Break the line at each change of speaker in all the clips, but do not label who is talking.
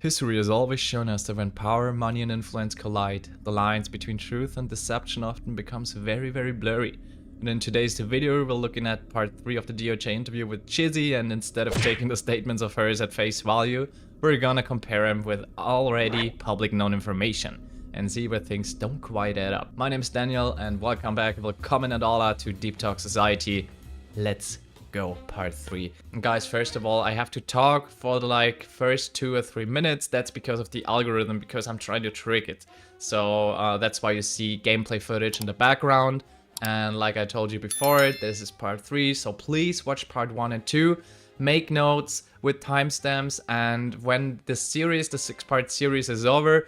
History has always shown us that when power, money and influence collide, the lines between truth and deception often becomes very, very blurry. And in today's video, we're looking at part 3 of the DOJ interview with Chizzy, and instead of taking the statements of hers at face value, we're gonna compare them with already public known information and see where things don't quite add up. My name is Daniel and welcome back, willkommen and alla to DeepTalk Society. Let's go, part 3. And guys, first of all, I have to talk for the first 2 or 3 minutes. That's because of the algorithm, because I'm trying to trick it. So that's why you see gameplay footage in the background. And like I told you before, this is part 3, so please watch part 1 and 2. Make notes with timestamps, and when the series, the 6-part series is over,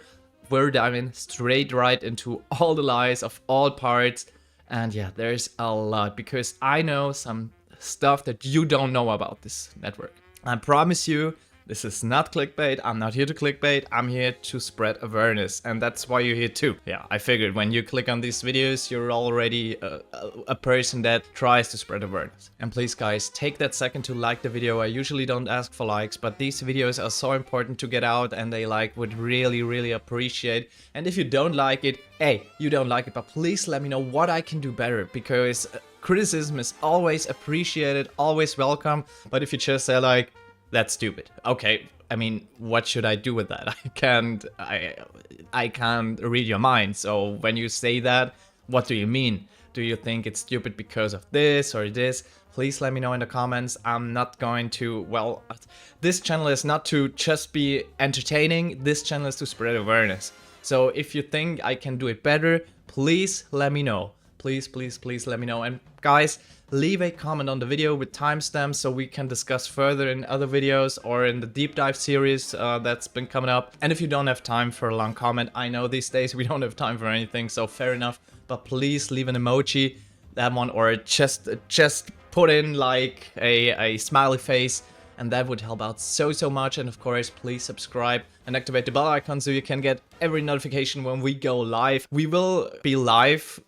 we're diving straight right into all the lies of all parts. And yeah, there's a lot, because I know some stuff that you don't know about this network. I promise you, this is not clickbait. I'm not here to clickbait. I'm here to spread awareness, and that's why you're here too. Yeah, I figured when you click on these videos, you're already a person that tries to spread awareness. And please guys, take that second to like the video. I usually don't ask for likes, but these videos are so important to get out, and they would really appreciate. And if you don't like it, hey, you don't like it, but please let me know what I can do better, because criticism is always appreciated, always welcome. But if you just say that's stupid, okay, I mean, what should I do with that? I can't read your mind. So when you say that, what do you mean? Do you think it's stupid because of this or this? Please let me know in the comments. I'm not going to, well, this channel is not to just be entertaining. This channel is to spread awareness. So if you think I can do it better, please let me know. Please let me know. And guys, leave a comment on the video with timestamps so we can discuss further in other videos or in the deep dive series that's been coming up. And if you don't have time for a long comment, I know these days we don't have time for anything, so fair enough, but please leave an emoji, that one, or just put in a smiley face, and that would help out so much. And of course, please subscribe and activate the bell icon so you can get every notification when we go live. We will be live,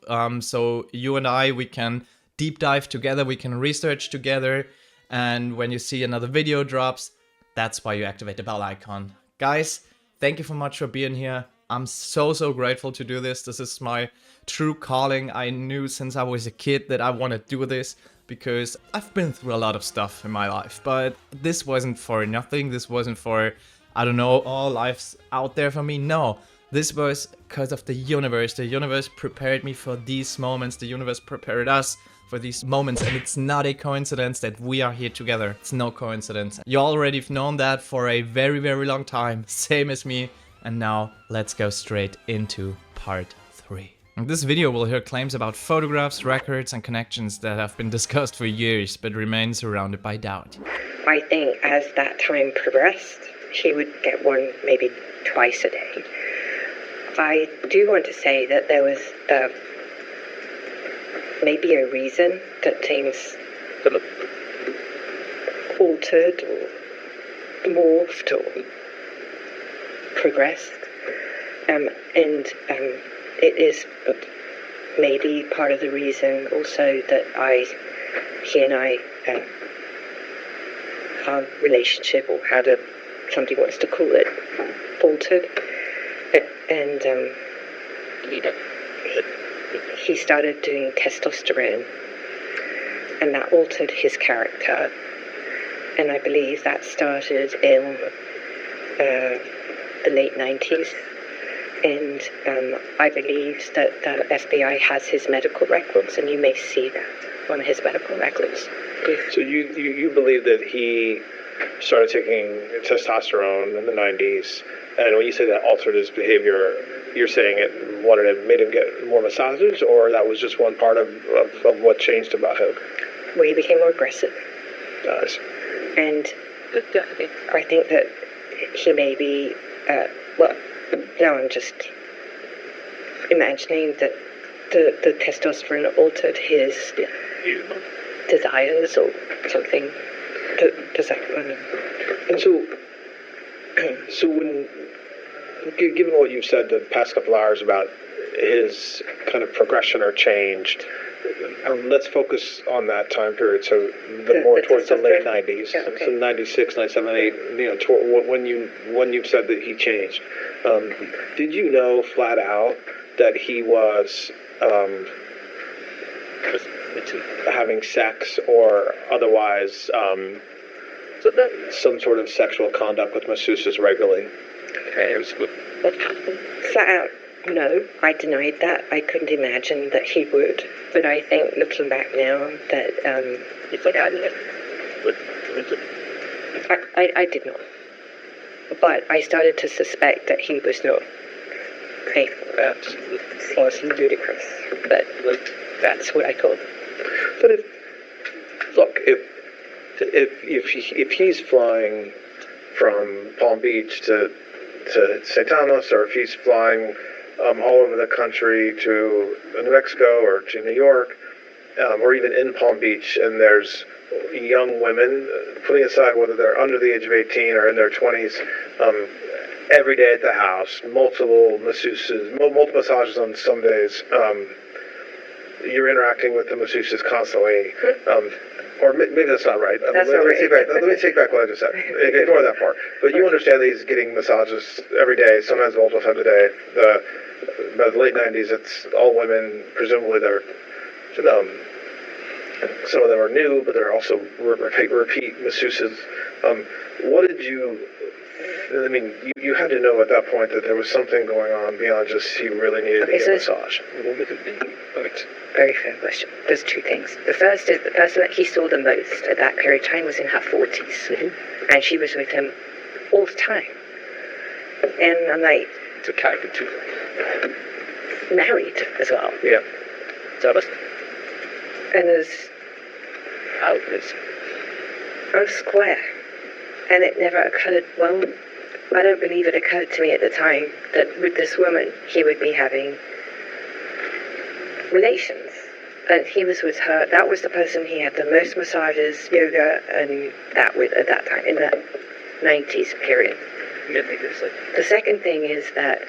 so you and I, we can deep dive together, we can research together, and when you see another video drops, that's why you activate the bell icon. Guys, thank you so much for being here. I'm so grateful to do this. This is my true calling. I knew since I was a kid that I want to do this, because I've been through a lot of stuff in my life, but this wasn't for nothing. This wasn't for, I don't know, all life's out there for me. No, this was because of the universe. The universe prepared me for these moments. The universe prepared us for these moments, and it's not a coincidence that we are here together. It's no coincidence. You already have known that for a very long time, same as me. And now let's go straight into part 3. In this video we'll hear claims about photographs, records and connections that have been discussed for years but remain surrounded by doubt.
I think as that time progressed, she would get one maybe twice a day. I do want to say that there was maybe a reason that things altered or morphed or progressed, and it is maybe part of the reason also that he and I, our relationship, or somebody wants to call it, faltered, and he started doing testosterone, and that altered his character, and I believe that started in the late 90s. And I believe that the FBI has his medical records, and you may see that on his medical records.
So you believe that he started taking testosterone in the 90s, and when you say that altered his behavior, you're saying it made him get more massages, or that was just one part of what changed about him?
Well, he became more aggressive.
Nice.
And I think that he may be, now I'm just imagining that the testosterone altered his desires or something. Does that?
And so when, given what you've said the past couple hours about his kind of progression or change, let's focus on that time period. So more towards the late 90s,
Yeah, okay.
so 96, 97, 8. When you said that he changed, did you know flat out that he was having sex or otherwise some sort of sexual conduct with masseuses regularly?
Flat out, no. I denied that. I couldn't imagine that he would. But I think, looking back now, that I did not. But I started to suspect that he was not. That was ludicrous. But that's what I called.
But if he's flying from Palm Beach to St. Thomas, or if he's flying all over the country to New Mexico or to New York, or even in Palm Beach, and there's young women, putting aside whether they're under the age of 18 or in their 20s, every day at the house, multiple massages on some days. You're interacting with the masseuses constantly. Or maybe that's not right.
That's not right.
Let me take back what I just said. Ignore that part. But you understand that he's getting massages every day, sometimes multiple times a day. By the late 90s, it's all women. Presumably, some of them are new, but they're also repeat masseuses. What did you? I mean, you had to know at that point that there was something going on beyond just he really needed to get a massage.
Very fair question. There's two things. The first is the person that he saw the most at that period of time was in her 40s. And she was with him all the time. And I'm like...
It's a caricature.
Married as well.
Yeah.
And there's... I was square. And it never occurred, well, I don't believe it occurred to me at the time that with this woman he would be having relations. And he was with her. That was the person he had the most massages, yoga, and that with at that time, in that 90s period. The second thing is that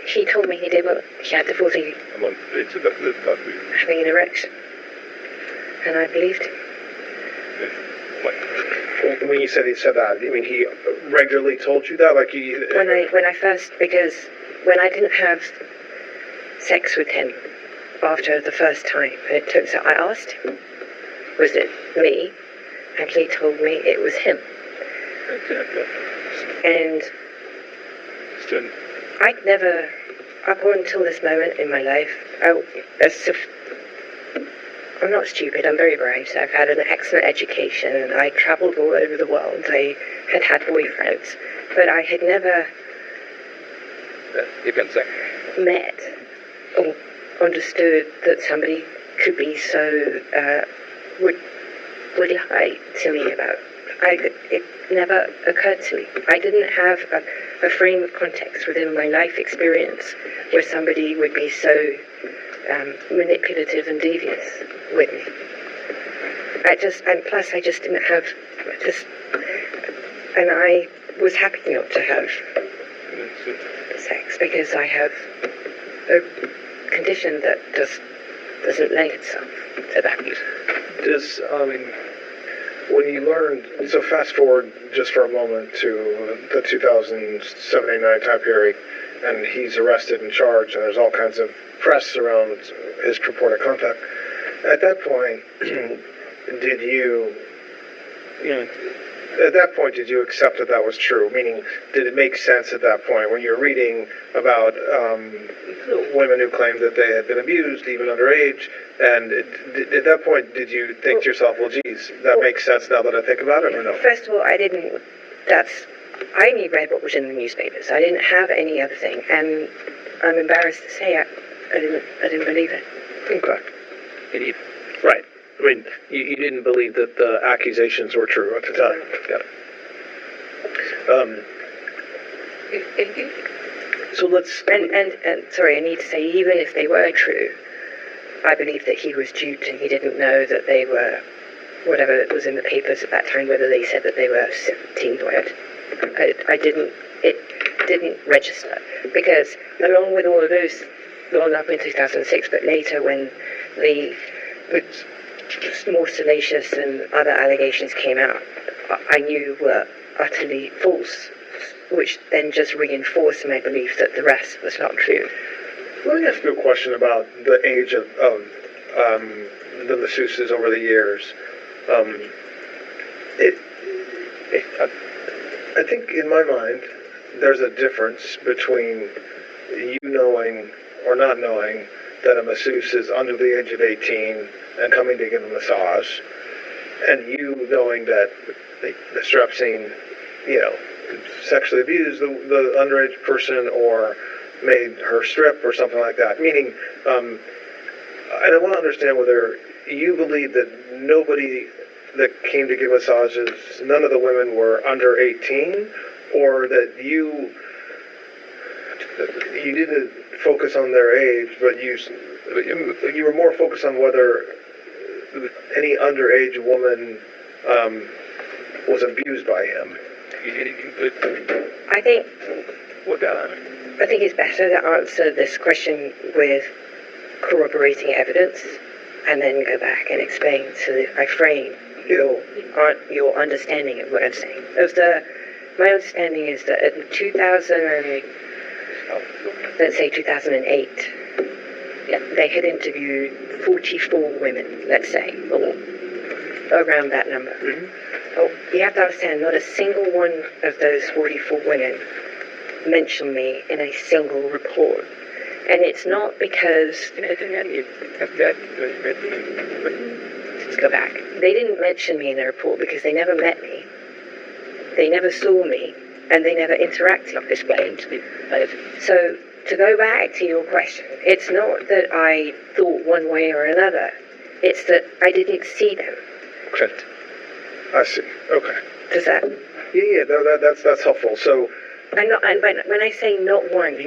he told me he had difficulty having an erection. And I believed him.
When you said he said that, you mean he regularly told you that? Like
when I didn't have sex with him after the first time, and it turns out I asked him, was it me? And he told me it was him. And I'd never, up until this moment in my life, I'm not stupid, I'm very bright. I've had an excellent education and I travelled all over the world. I had boyfriends, but I had never met or understood that somebody could be so, would lie to me about. It never occurred to me. I didn't have a frame of context within my life experience where somebody would be so manipulative and devious with me. Plus I just didn't have, and I was happy not to have sex because I have a condition that doesn't lend itself to that.
When you learned, so fast forward just for a moment to the 2007-9 time period, and he's arrested and charged, and there's all kinds of press around his purported contact. At that point, did you accept that was true? Meaning, did it make sense at that point when you're reading about women who claimed that they had been abused, even underage? And at that point, did you think to yourself, well, geez, that makes sense now that I think about it, or no?
First of all, I only read what was in the newspapers. I didn't have any other thing, and I'm embarrassed to say I didn't believe it.
Okay. Right. I mean, you didn't believe that the accusations were true at the time. Got it. So let's...
And sorry, I need to say, even if they were true, I believe that he was duped and he didn't know that they were, whatever was in the papers at that time, whether they said that they were 17 or whatever. I didn't it didn't register. Because along with all of those, well, up in 2006, but later when the more salacious and other allegations came out, I knew were utterly false, which then just reinforced my belief that the rest was not true.
Let me ask you a question about the age of the masseuses over the years. I think in my mind, there's a difference between you knowing or not knowing that a masseuse is under the age of 18 and coming to get a massage, and you knowing that Mr. Epstein, sexually abused the underage person or made her strip or something like that. Meaning, and I want to understand whether you believe that nobody that came to give massages, none of the women were under 18, or that you didn't focus on their age, but you were more focused on whether any underage woman was abused by him.
I think it's better to answer this question with corroborating evidence and then go back and explain so that I frame your understanding of what I'm saying. My understanding is that in 2008, they had interviewed 44 women, let's say, or around that number. Mm-hmm. Oh, you have to understand, not a single one of those 44 women mentioned me in a single report. And it's not because... Let's go back. They didn't mention me in the report because they never met me. They never saw me, and they never interacted this way. So, to go back to your question, it's not that I thought one way or another. It's that I didn't see them.
Correct. I see. Okay.
Does that?
Yeah. That's helpful. So.
And when I say not one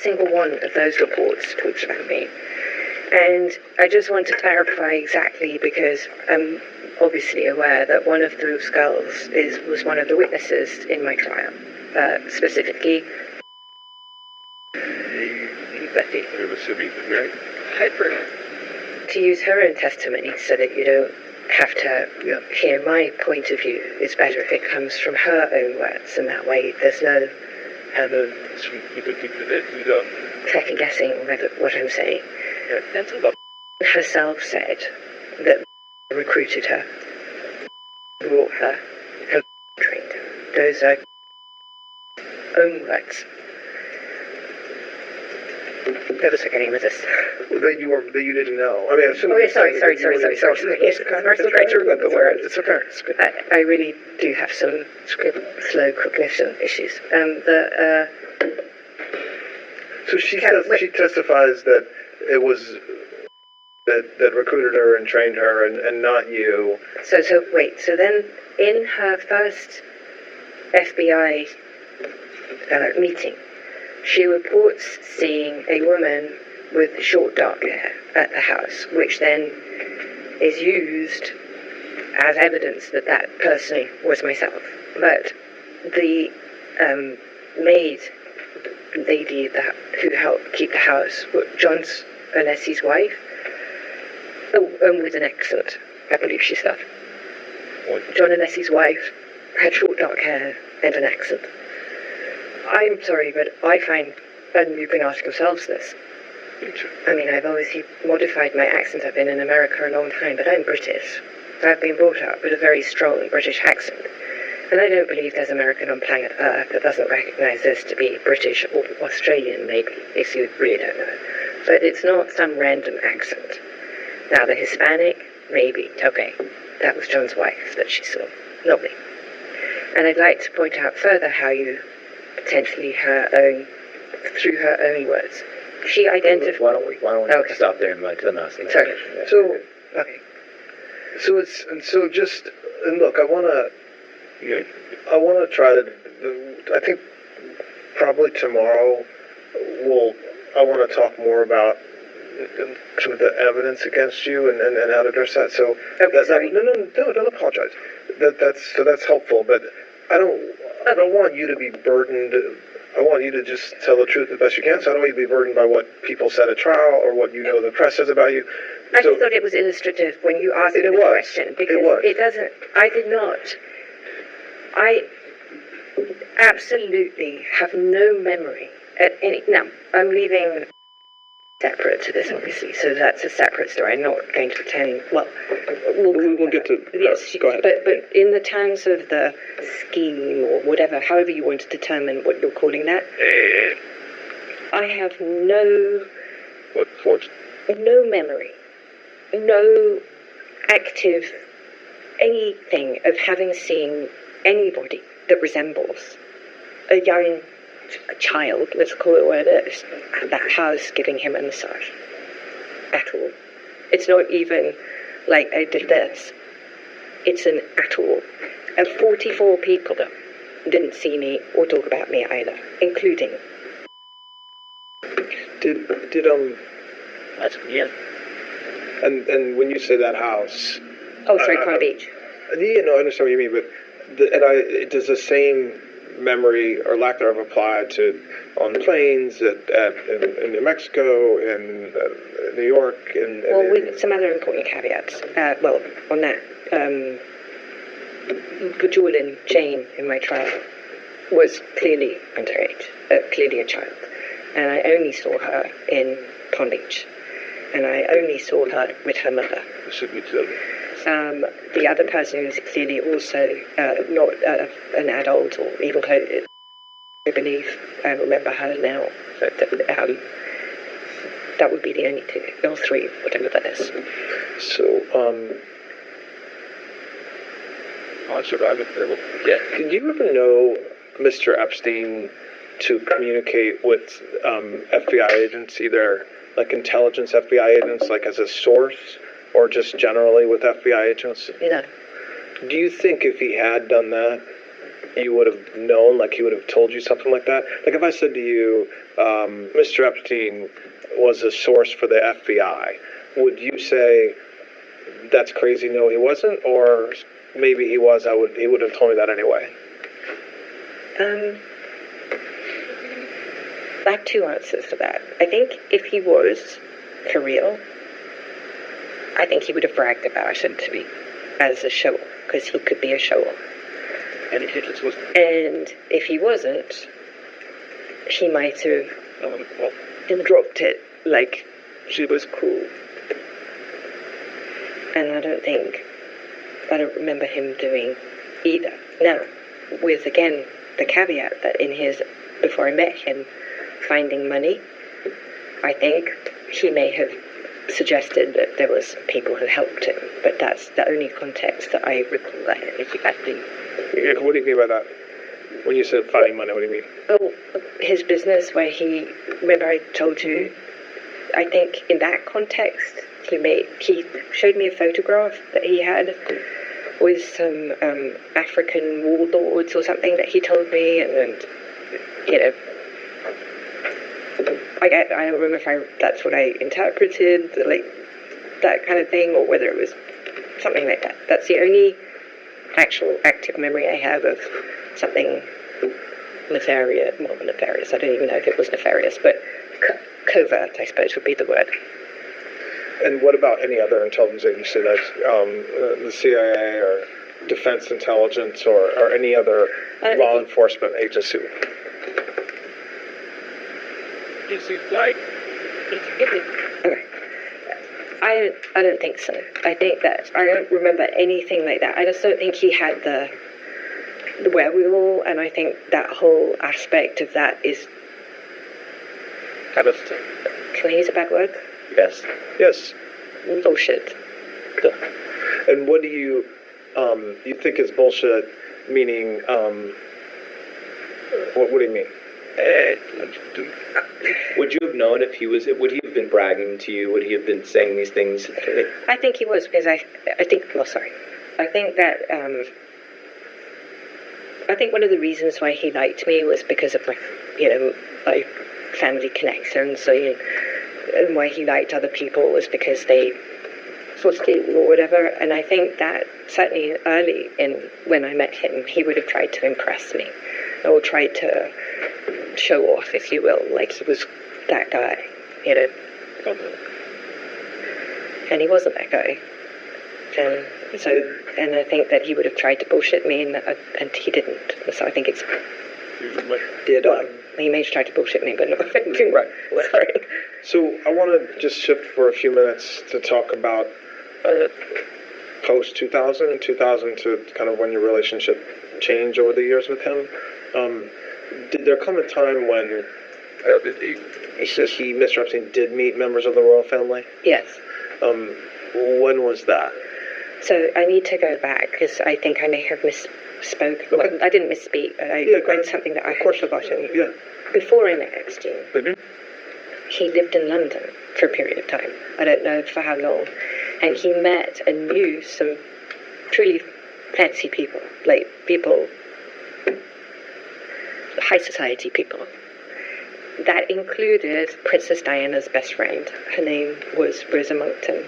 single one of those reports talks about me. And I just want to clarify exactly because I'm obviously aware that one of those girls was one of the witnesses in my trial, specifically. To use her own testimony so that you don't have to hear my point of view, it's better if it comes from her own words, and that way there's no second guessing what I'm saying. Herself said that recruited her, brought her, trained her. Those are own words. What was her name with this?
That you didn't know. I mean,
sorry. Yes, the word. It's okay. I really do have some slow cognition issues.
So she testifies that it was that recruited her and trained her and not you.
So then in her first FBI meeting, she reports seeing a woman with short dark hair at the house, which then is used as evidence that person was myself. But the maid lady who helped keep the house, John Onesi's wife, with an accent, I believe she said. John Onesi's wife had short dark hair and an accent. I'm sorry, but I find, and you can ask yourselves this, I mean, I've obviously modified my accent. I've been in America a long time, but I'm British. So I've been brought up with a very strong British accent. And I don't believe there's an American on planet Earth that doesn't recognise this to be British or Australian, maybe, if you really don't know. But it's not some random accent. Now, the Hispanic, maybe, okay, that was John's wife that she saw, not me. And I'd like to point out further how you potentially through her own words, she identified...
Why don't we stop there and let them ask the
Sorry.
So, okay. And look, I want to try to, I think probably tomorrow I want to talk more about some of the evidence against you and how to address that. So,
okay, sorry.
No, don't apologize. That's helpful, but I I don't want you to be burdened. I want you to just tell the truth the best you can. So I don't want you to be burdened by what people said at trial or what you know the press says about you.
I just thought it was illustrative when you asked the question, because it doesn't. I did not. I absolutely have no memory at any. Now I'm leaving separate to this, obviously, so that's a separate story. I'm not going to pretend. Well,
we'll get to.
Yes,
go ahead.
But in the terms of the scheme or whatever, however you want to determine what you're calling that, I have no memory, no active anything of having seen anybody that resembles a young child, let's call it what it is, at that house giving him a massage. At all. It's not even like I did this. It's an at all. And 44 people didn't see me or talk about me either, including.
That's yeah.
And when you say that house.
Oh, sorry, Palm Beach.
Yeah, no, I understand what you mean, but does the same memory or lack thereof apply to on planes in New Mexico and New York and
with some other important caveats. On that, Jordan Jane in my trial was clearly underage, clearly a child, and I only saw her in Palm Beach, and I only saw her with her mother. The other person was clearly also not an adult or even close, I believe. I remember her now. So that would be the only two, or three, whatever that is.
So, Did you ever know Mr. Epstein to communicate with FBI agents, either like intelligence FBI agents, like as a source, or just generally with FBI agents?
No.
Do you think if he had done that, you would have known, like he would have told you something like that? Like if I said to you, Mr. Epstein was a source for the FBI, would you say, that's crazy, no he wasn't? Or maybe he was, he would have told me that anyway?
I have two answers for that. I think if he was for real, I think he would have bragged about it to me as a show-off, because he could be a show-off. And if he wasn't, he might have dropped it like she was cool. And I don't remember him doing either. Now, with again the caveat that before I met him, finding money, I think he may have suggested that there was people who helped him, but that's the only context that I recall that in.
What do you mean by that? When you said finding money, what do you mean?
Oh, his business where remember I told you, I think in that context, he showed me a photograph that he had with some African warlords or something that he told me, and you know, I don't remember if that's what I interpreted, like that kind of thing, or whether it was something like that. That's the only actual active memory I have of something nefarious. Well, nefarious. I don't even know if it was nefarious, but covert, I suppose, would be the word.
And what about any other intelligence agency, that's the CIA or Defense Intelligence or any other law enforcement agency?
Okay. I don't think so. I think that I don't remember anything like that. I just don't think he had the wherewithal, and I think that whole aspect of that is. Can I use a bad word?
Yes.
Bullshit.
And what do you think is bullshit? Meaning, what do you mean?
Would you have known if he was? Would he have been bragging to you? Would he have been saying these things?
I think he was, because I think. Well, sorry. I think that. I think one of the reasons why he liked me was because of my family connections. So, and why he liked other people was because they for school or whatever. And I think that certainly early when I met him, he would have tried to impress me or tried to show off, if you will, like he was that guy, you know. And he wasn't that guy. And I think that he would have tried to bullshit me, and he didn't. So I think it's... He may have tried to bullshit me, but not right. Sorry.
So I want to just shift for a few minutes to talk about post-2000 and 2000 to kind of when your relationship changed over the years with him. Did there come a time when Mr. Epstein did meet members of the royal family?
Yes.
When was that?
So I need to go back because I think I may have misspoke. Okay. Well, I didn't misspeak. I read something that I had forgotten.
Yeah.
Before I met Epstein, he lived in London for a period of time. I don't know for how long. And he met and knew some truly fancy people, like people, high society people. That included Princess Diana's best friend. Her name was Rosa Monckton.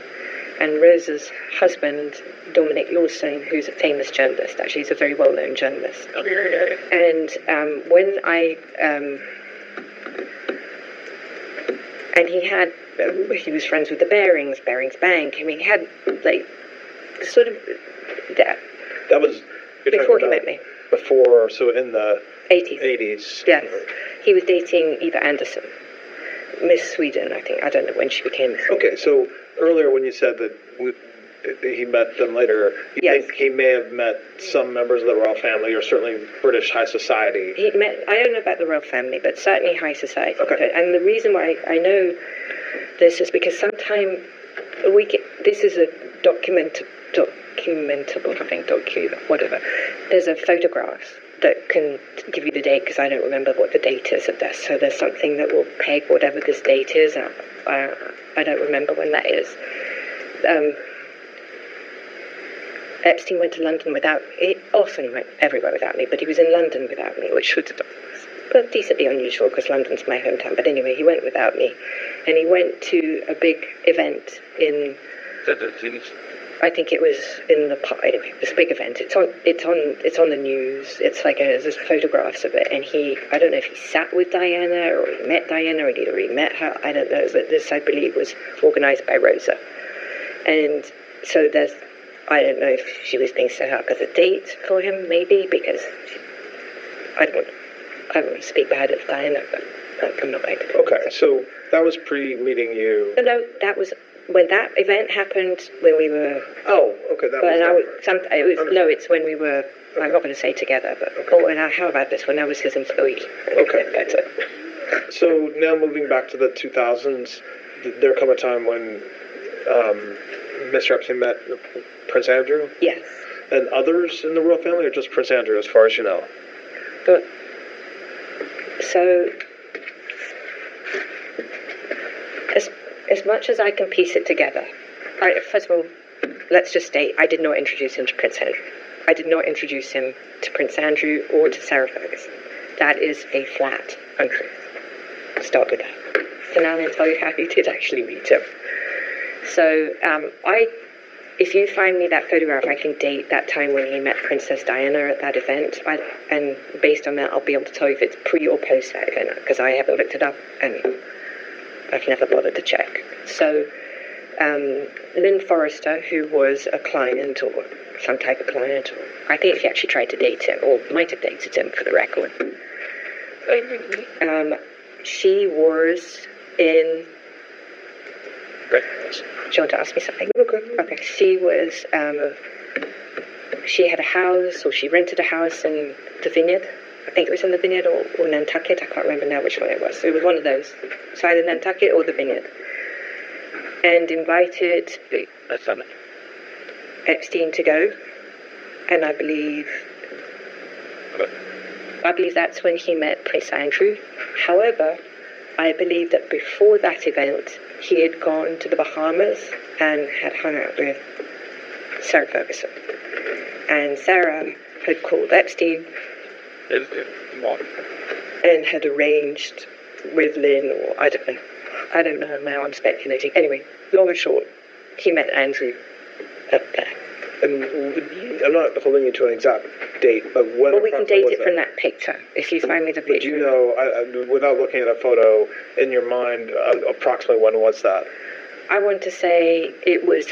And Rosa's husband, Dominic Lawson, who's a famous journalist, actually he's a very well-known journalist. And when I... and he was friends with the Barings Bank. I mean, he had, like, sort of...
That was...
Before he met me.
Before, so in the... 80s.
Yes. He was dating Eva Anderson, Miss Sweden, I think. I don't know when she became Miss Sweden.
Okay, so earlier when you said that he met them later, you think he may have met some members of the royal family or certainly British high society?
I don't know about the royal family, but certainly high society.
Okay.
And the reason why I know this is because sometime this is a documentable, I think, whatever. There's a photograph that can give you the date, because I don't remember what the date is of this. So there's something that will peg whatever this date is. I don't remember when that is. Epstein went to London often went everywhere without me, but he was in London without me, which was decently unusual because London's my hometown. But anyway, he went without me, and he went to a big event in... I think it was in the anyway. This big event. It's on the news. It's like there's photographs of it, and I don't know if he sat with Diana or he met Diana or either he met her. I don't know, but this I believe was organised by Rosa, and so I don't know if she was being set up as a date for him, maybe because I don't want to speak bad of Diana, but I'm not going to.
Okay, so that was pre-meeting you.
No, that was. When that event happened, when we were...
Oh, okay, that was...
No, it's when we were... I'm not going to say together, but... Okay. How about this? When I was his employee.
Okay. So now moving back to the 2000s, did there come a time when Mr. Epstein met Prince Andrew?
Yes.
And others in the royal family, or just Prince Andrew, as far as you know?
So... As much as I can piece it together, first of all, let's just state, I did not introduce him to Prince Andrew. I did not introduce him to Prince Andrew or to Sarah Ferguson. That is a flat untruth. Start with that. So now I'm going to tell you how he did actually meet him. So, if you find me that photograph, I can date that time when he met Princess Diana at that event, and based on that, I'll be able to tell you if it's pre or post that event, because I haven't looked it up, and I've never bothered to check. So, Lynn Forrester, who was a client or some type of client, or I think she actually tried to date him, or might have dated him for the record. She was in... Do you want to ask me something? Okay. She was... she had a house, or she rented a house in the Vineyard. I think it was in the Vineyard or Nantucket. I can't remember now which one it was. It was one of those. So either Nantucket or the Vineyard. And invited Epstein to go. And I believe that's when he met Prince Andrew. However, I believe that before that event, he had gone to the Bahamas and had hung out with Sarah Ferguson. And Sarah had called Epstein and had arranged with Lynn, or I don't know now I'm speculating. Anyway, long and short, he met Andrew up there.
And I'm not holding you to an exact date, but when...
Well, we can date it from that picture, if you find me the
But
picture.
you know, without looking at a photo, in your mind, approximately when was that?
I want to say it was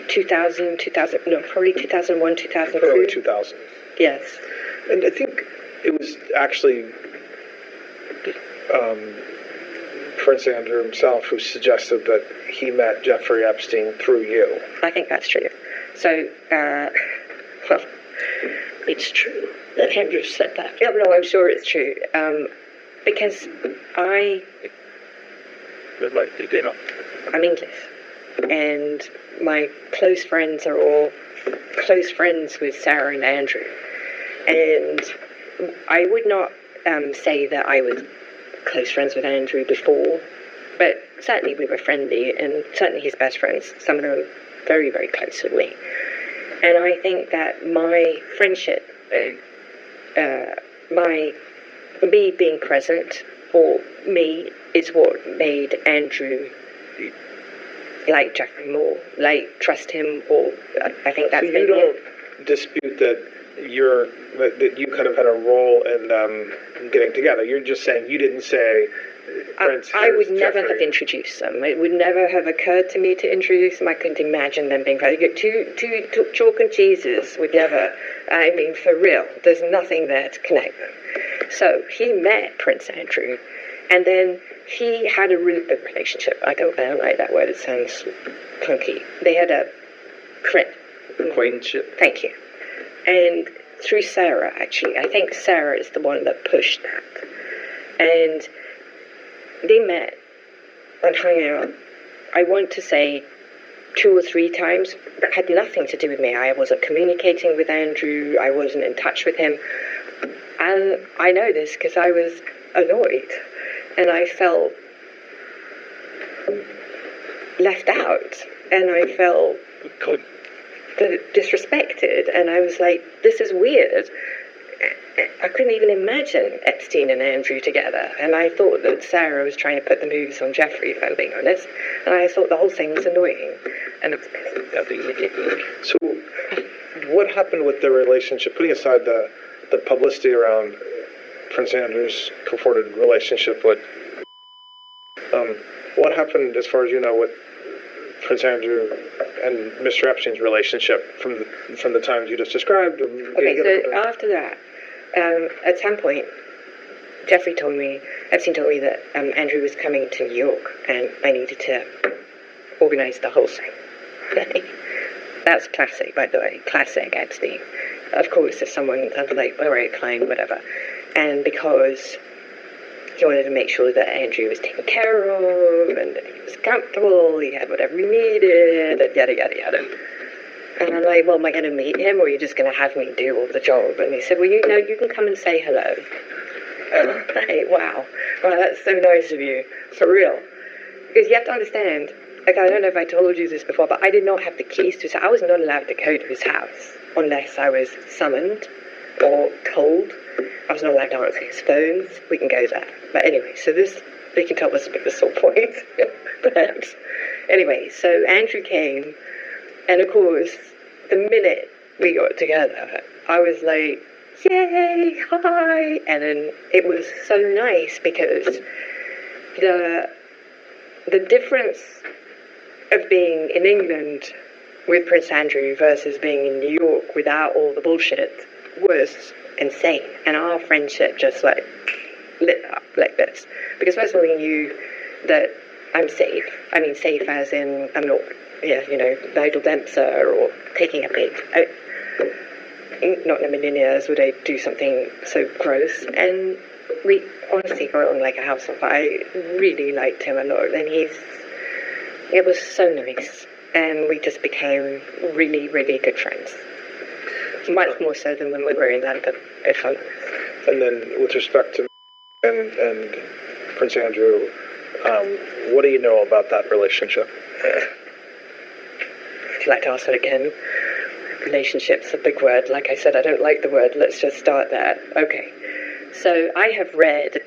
2000, no, probably 2001, 2002.
Early 2000s.
Yes.
And I think it was actually Prince Andrew himself who suggested that he met Jeffrey Epstein through you.
I think that's true. So, well,
It's true that Andrew said that.
yeah, no, I'm sure it's true. Because I'm English, and my close friends are all close friends with Sarah and Andrew. And I would not say that I was close friends with Andrew before, but certainly we were friendly, and certainly his best friends, some of them very, very close with me. And I think that my friendship, me being present for me is what made Andrew like Jeffrey more, like trust him, or I think that's...
So you don't dispute that that you kind of had a role in getting together. You're just saying you didn't say...
I would never have introduced them. It would never have occurred to me to introduce them. I couldn't imagine them being friends. You get two chalk and cheeses would never, I mean, for real, there's nothing there to connect them. So he met Prince Andrew, and then he had a really good relationship. I don't like that word, it sounds clunky. They had a friend.
Acquaintanceship.
Thank you. And through Sarah, actually. I think Sarah is the one that pushed that. And they met and hung out, I want to say 2 or 3 times. That had nothing to do with me. I wasn't communicating with Andrew. I wasn't in touch with him. And I know this because I was annoyed. And I felt left out. And I felt disrespected. And I was like, this is weird. I couldn't even imagine Epstein and Andrew together. And I thought that Sarah was trying to put the moves on Jeffrey, if I'm being honest. And I thought the whole thing was annoying. And it was
So what happened with the relationship, putting aside the publicity around Prince Andrew's purported relationship with... what happened, as far as you know, with Prince Andrew and Mr. Epstein's relationship from the times you just described?
Okay, so after that, at some point, Epstein told me that Andrew was coming to New York and I needed to organise the whole thing. That's classic, by the way, classic Epstein. Of course, if someone like, all right, Klein, whatever. And because he wanted to make sure that Andrew was taken care of and that he was comfortable, he had whatever he needed, and yada, yada, yada. And I'm like, well, am I going to meet him, or are you just going to have me do all the job? And he said, well, you can come and say hello. And I'm like, wow, that's so nice of you, for real. Because you have to understand, like, I don't know if I told you this before, but I did not have the keys to his house. I was not allowed to go to his house unless I was summoned or told. I was not allowed to answer his phones. We can go there. But anyway, so we can tell this a bit of a sore point, perhaps. Anyway, so Andrew came, and of course, the minute we got together, I was like, yay, hi! And then it was so nice because the difference of being in England with Prince Andrew versus being in New York without all the bullshit was insane. And our friendship just like lit up like this. Because first of all, he knew that I'm safe. I mean, safe as in I'm not, Nigel Dempster or taking a pic. Not in a million years would I do something so gross. And we honestly got on like a house on fire. I really liked him a lot. And it was so nice. And we just became really, really good friends. Much more so than when we were in London, if I'm honest.
And then with respect to and Prince Andrew, what do you know about that relationship?
Would you like to ask that again? Relationship's a big word. Like I said, I don't like the word. Let's just start there. Okay. So I have read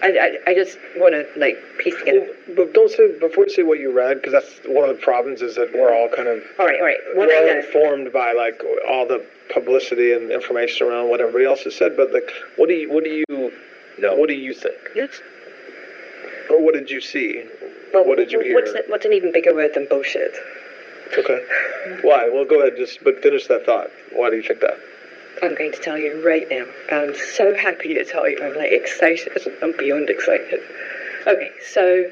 I just want to, like, piece together.
But don't say, before you say what you read, because that's one of the problems, is that we're all kind of
All right.
well informed by, like, all the publicity and information around what everybody else has said. But, like, what do you think?
Yes.
Or what did you see?
Well,
what did you hear?
What's an even bigger word than bullshit?
Okay. Why? Well, go ahead. But finish that thought. Why do you think that?
I'm going to tell you right now. I'm so happy to tell you. I'm, like, excited. I'm beyond excited. Okay, so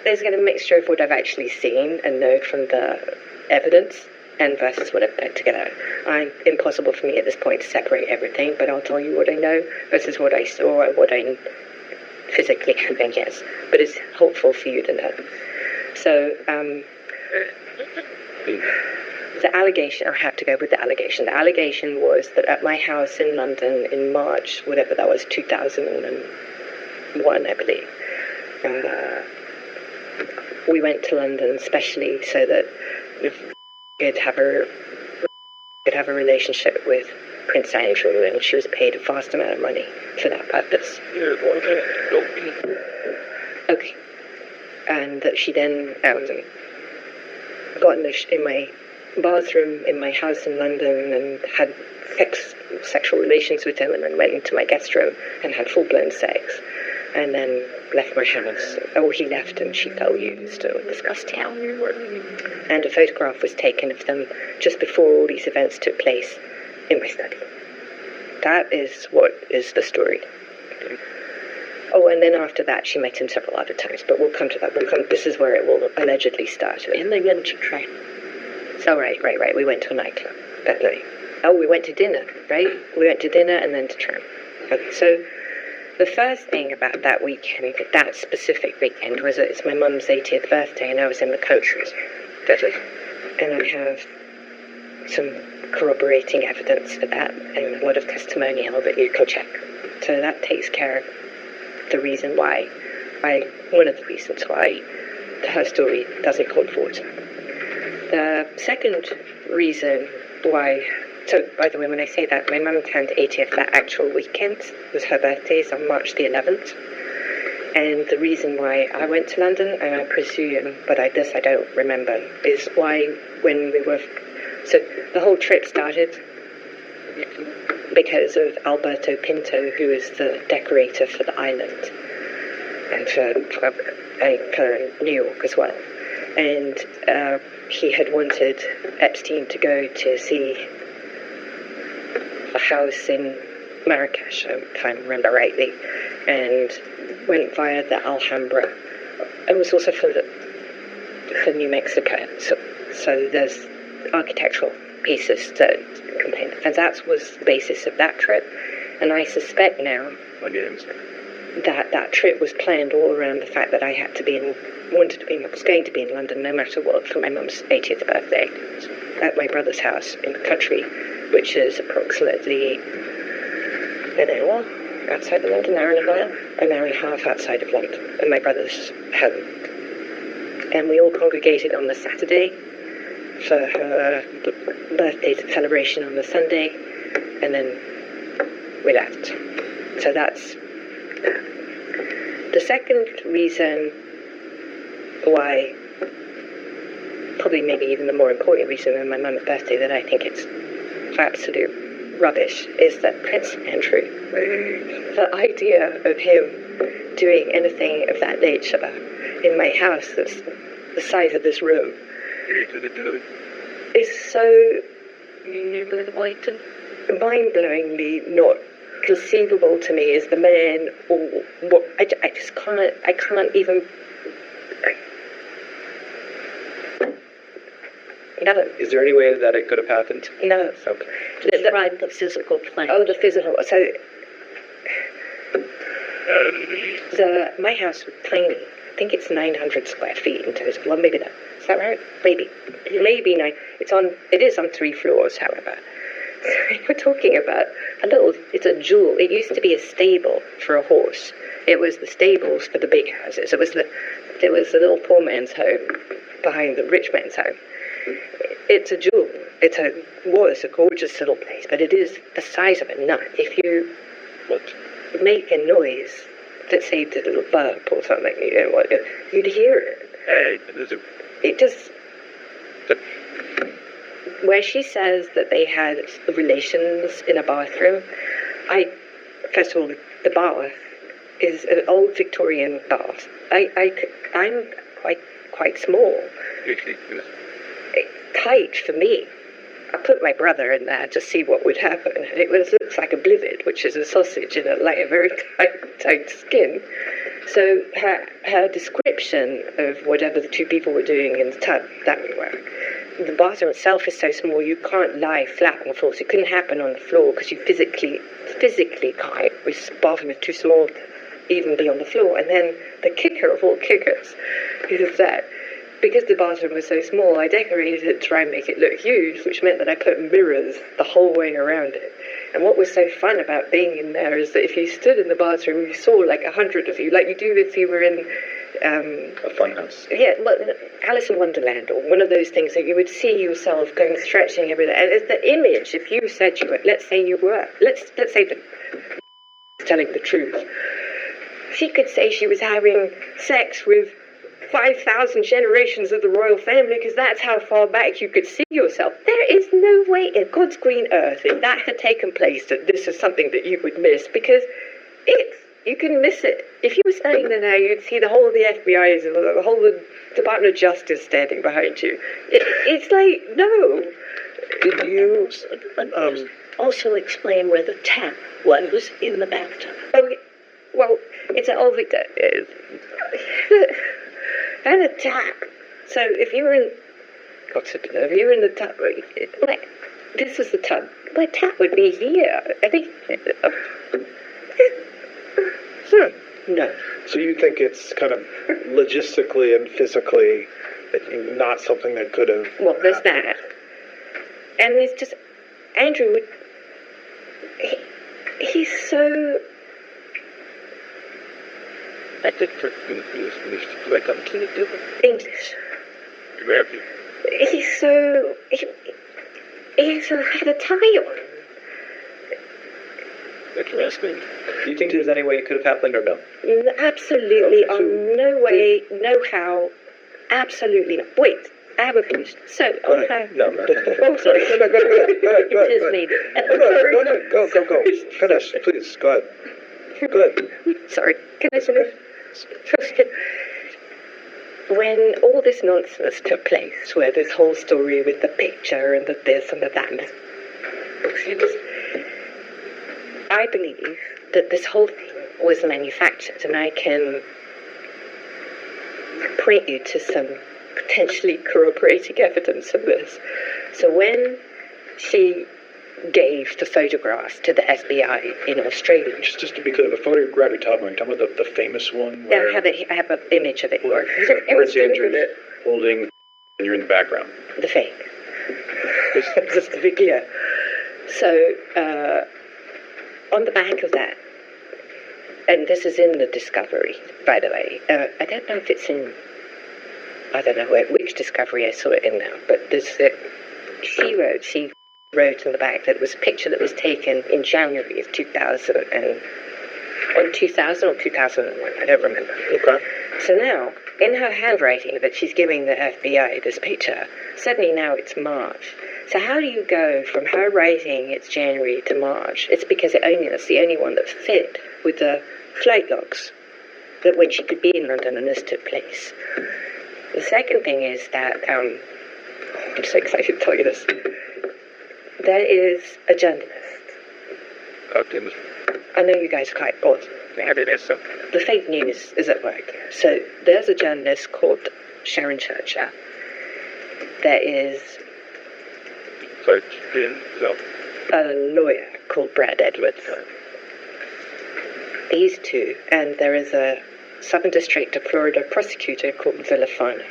there's a mixture of what I've actually seen and known from the evidence and versus what I've put together. Impossible for me at this point to separate everything, but I'll tell you what I know versus what I saw and what I physically can think, yes. But it's helpful for you to know. So, the allegation, I have to go with the allegation. The allegation was that at my house in London in March, whatever that was, 2001, I believe, we went to London especially so that we could have a relationship with Prince Andrew, and she was paid a vast amount of money for that purpose. Okay. And that she then got in my bathroom in my house in London and had sexual relations with him, and then went into my guest room and had full-blown sex, and then left my house. Or he left and she felt used or discussed how we were. And a photograph was taken of them just before all these events took place in my study. That is what is the story. Oh, and then after that, she met him several other times, but we'll come to that. This is where it will allegedly start.
And they went to train.
So, right. We went to a nightclub that night. Oh, we went to dinner, right? We went to dinner and then to tram. Okay, so the first thing about that weekend, that specific weekend, was that it's my mum's 80th birthday and I was in the coach with her. And I have some corroborating evidence for that and a lot of testimonial that you can check. So that takes care of the reason why, one of the reasons why her story doesn't come forward. The second reason why, so by the way, when I say that, my mum turned 80th that actual weekend. It was her birthday, on March the 11th. And the reason why I went to London, and I presume, but I don't remember, is why when we were, so the whole trip started because of Alberto Pinto, who is the decorator for the island and for New York as well. And he had wanted Epstein to go to see a house in Marrakesh, if I remember rightly, and went via the Alhambra. It was also for New Mexico, so there's architectural pieces that contain it. And that was the basis of that trip. And I suspect now that trip was planned all around the fact that I was going to be in London no matter what for my mum's 80th birthday at my brother's house in the country, which is approximately an hour outside of London, an hour and a half outside of London, at my brother's home. And we all congregated on the Saturday for her birthday celebration on the Sunday, and then we left. So that's that. The second reason why, probably maybe even the more important reason than my mum's birthday, that I think it's absolute rubbish, is that Prince Andrew, the idea of him doing anything of that nature in my house that's the size of this room is so mind-blowingly not conceivable to me as the man, or what I just can't even. No.
Is there any way that it could have happened?
No.
Okay.
Describe the physical plane.
Oh, the physical. So, my house was tiny. I think it's 900 square feet in total. Well, maybe that. Is that right? Maybe 9. It is on 3 floors, however. We're talking about it's a jewel. It used to be a stable for a horse. It was the stables for the big houses. It was the little poor man's home behind the rich man's home. It's a jewel. It's a gorgeous little place, but it is the size of a nut. make a noise, let's say the little burp or something, you'd hear it. It just... Where she says that they had relations in a bathroom, first of all, the bath is an old Victorian bath. I'm quite small. Tight for me. I put my brother in there to see what would happen. It looks like a blivet, which is a sausage in a very tight skin. So her description of whatever the two people were doing in the tub, that would work. The bathroom itself is so small you can't lie flat on the floor. So it couldn't happen on the floor because you physically can't. This bathroom is too small to even be on the floor. And then the kicker of all kickers is that because the bathroom was so small, I decorated it to try and make it look huge, which meant that I put mirrors the whole way around it. And what was so fun about being in there is that if you stood in the bathroom, you saw like 100 of you, like you do if you were in...
a funhouse.
Yeah, well, Alice in Wonderland, or one of those things that you would see yourself going stretching everything. And it's the image, if you said you were, let's say the telling the truth. She could say she was having sex with 5,000 generations of the royal family because that's how far back you could see yourself. There is no way in God's green earth if that had taken place that this is something that you would miss, because you can miss it. If you were standing there now, you'd see the whole of the FBI, the whole of the Department of Justice standing behind you. It's like, no.
Did you also explain where the tap was in the bathtub?
Oh, well, it's an old Victor. And a tap. So if you were in... if you were in the tub... this was the tub. My tap would be here. I think...
Sure.
No.
So you think it's kind of logistically and physically not something that could have...
Well, there's that. And it's just... Andrew would... He's so... English. He's so... He's had a tie on.
Interesting.
Do you think there's any way it could have happened or no?
Absolutely. No way, no how. Absolutely not. Wait, I have a question. So,
No.
oh, sorry.
Go ahead.
It is me.
Go. Finish, please. Go ahead.
Sorry, can I finish? When all this nonsense took place, where this whole story with the picture and the this and the that, I believe that this whole thing was manufactured, and I can point you to some potentially corroborating evidence of this. So when she gave the photographs to the FBI in Australia.
Just to be clear, the photograph you're talking about the famous one?
Yeah, I have an image of it.
Where's Andrew holding and you're in the background?
The fake. Just to be clear. So, on the back of that, and this is in the Discovery, by the way. I don't know if it's in, I don't know which Discovery I saw it in now, but she wrote in the back that it was a picture that was taken in January of 2000 or 2001, I don't remember.
Okay.
So now, in her handwriting that she's giving the FBI this picture, suddenly now it's March. So how do you go from her writing it's January to March? It's because that's the only one that fit with the flight logs, that when she could be in London and this took place. The second thing is that, I'm so excited to tell you this. There is a journalist.
Okay.
I know you guys are quite bored. The fake news is at work. So there's a journalist called Sharon Churcher. There is a lawyer called Brad Edwards. These two, and there is a Southern District of Florida prosecutor called Villafana.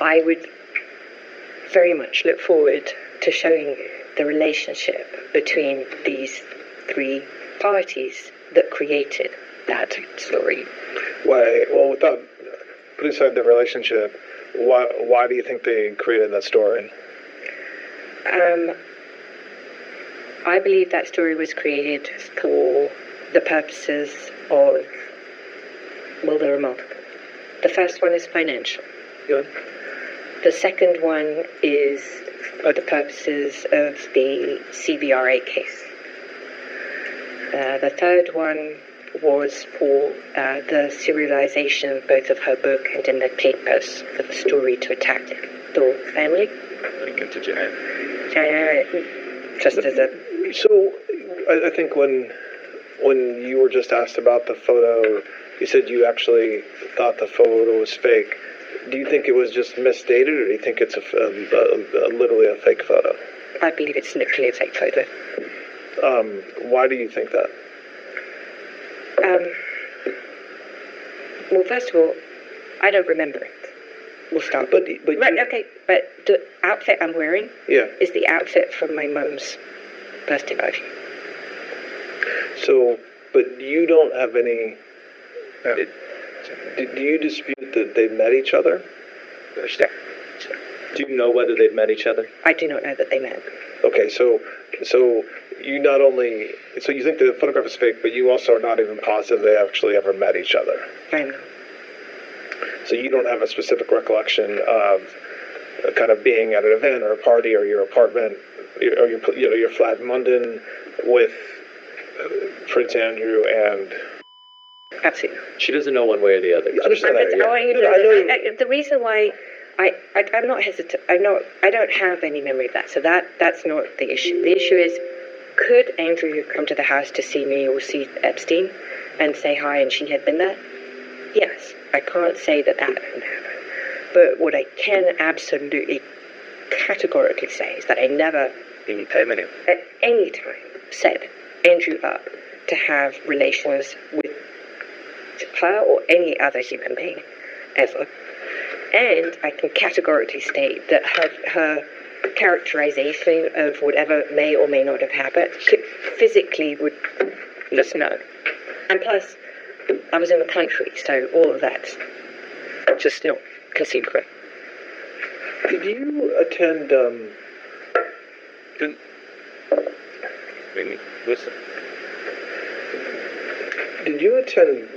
I would very much look forward to showing you the relationship between these three parties that created that story.
Why? Well, without putting aside the relationship, why do you think they created that story?
I believe that story was created for the purposes of, well, there are multiple. The first one is financial.
Good.
The second one is for the purposes of the CVRA case. The third one was for the serialization of both of her book and in the papers of the story to attack the family. Just as a...
So, I think when you were just asked about the photo, you said you actually thought the photo was fake. Do you think it was just misdated, or do you think it's literally a fake photo?
I believe it's literally a fake photo.
Why do you think that?
Well, first of all, I don't remember it. We'll start.
But
right, okay, but the outfit I'm wearing is the outfit from my mum's birthday party.
So, but you don't have any... Do you dispute that they met each other?
Do you know whether they've met each other?
I do not know that they met.
Okay, so you not only... So you think the photograph is fake, but you also are not even positive they actually ever met each other.
I know.
So you don't have a specific recollection of kind of being at an event or a party or your apartment or your flat in London with Prince Andrew and...
Absolutely.
She doesn't know one way or the other.
You understand that?
Yeah. The reason why I'm not hesitant. I don't have any memory of that. So that's not the issue. The issue is, could Andrew come to the house to see me or see Epstein and say hi and she had been there? Yes. I can't say that didn't happen. But what I can absolutely categorically say is that I never, at any time, set Andrew up to have relations with her or any other human being, ever. And I can categorically state that her characterization of whatever may or may not have happened physically would just know. And plus, I was in the country, so all of that's just still conceived correct.
Did you attend, Did you attend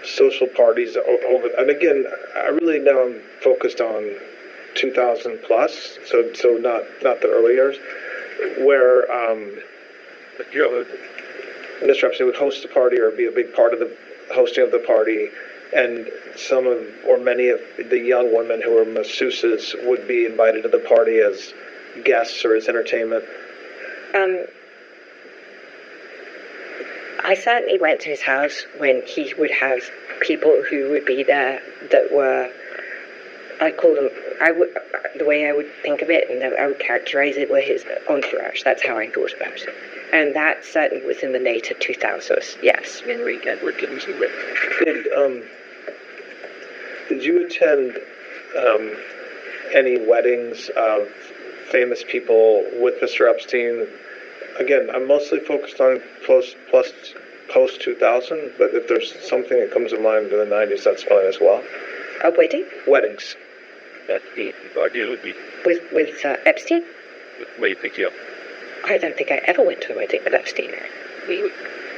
social parties over, and again, I really now am focused on 2000 plus, so not the early years, where Mr. Epstein would host a party or be a big part of the hosting of the party, and some of, or many of the young women who were masseuses would be invited to the party as guests or as entertainment.
I certainly went to his house when he would have people who would be there that were, the way I would think of it and I would characterize it, were his entourage. That's how I thought about it. And that certainly was in the later 2000s, yes.
Did you attend any weddings of famous people with Mr. Epstein? Again, I'm mostly focused on post 2000, but if there's something that comes to mind in the 90s, that's fine as well.
A wedding?
Weddings.
With Epstein? I don't think I ever went to a wedding with Epstein.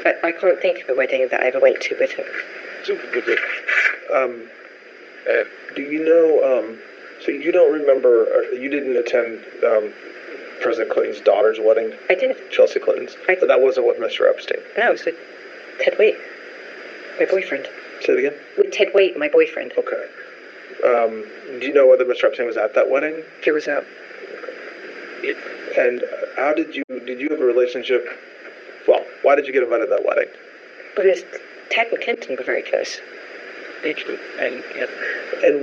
But I can't think of a wedding that I ever went to with him.
Do you know, so you don't remember, or you didn't attend President Clinton's daughter's wedding?
I did.
Chelsea Clinton's? But that wasn't with Mr. Epstein?
No, it was with Ted Waite, my boyfriend.
Say it again?
With Ted Waite, my boyfriend.
Okay. Do you know whether Mr. Epstein was at that wedding?
He was out.
And how did you have a relationship? Well, why did you get invited to that wedding?
Because Ted and Clinton were very close.
And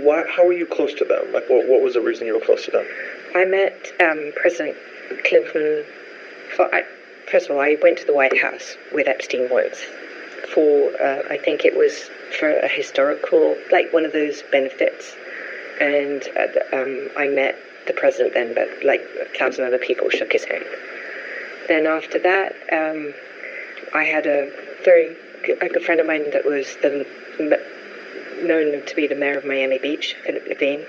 why? How were you close to them? Like, what was the reason you were close to them?
I met President Clinton. First of all, I went to the White House with Epstein once for, I think it was for a historical, like one of those benefits. And I met the president then, but like 1,000 other people shook his hand. Then after that, I had a good friend of mine that was known to be the mayor of Miami Beach, Philip Levine,